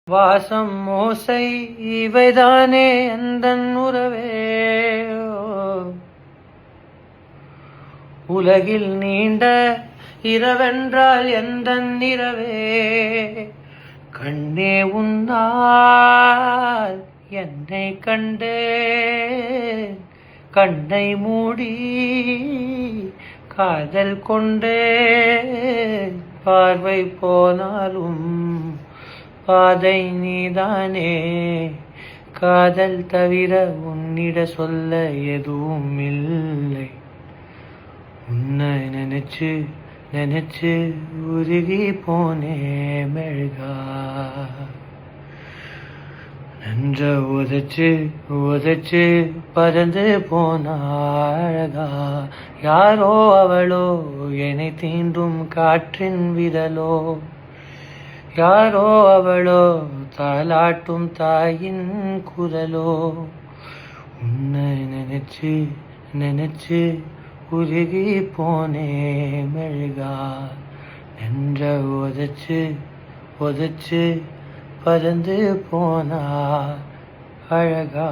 வாசம் மோசை இவைதானே எந்தன் உறவே, உலகில் நீண்ட இரவென்றால் எந்தன் இரவே, கண்ணே உன்னால் என்னை கண்டே, கண்ணை மூடி காதல் கொண்டே, பார்வை போனாலும் பாதை நீதானே, காதல் தவிர உன்னிட சொல்ல எதுவும் இல்லை. உன்னை நினைச்சு நினைச்சு உருகி போனே மெழுகா, நன்ற உதைச்சு உதைச்சு பறந்து போனாழகா, யாரோ அவளோ என்னை தீண்டும் காற்றின் விரலோ, யாரோ அவளோ தாலாட்டும் தாயின் குரலோ, உன்னை நினைச்சு நினைச்சு உருகி போனே மெழுகா, நின்ற உதைச்சு உதைச்சு பறந்து போனா அழகா.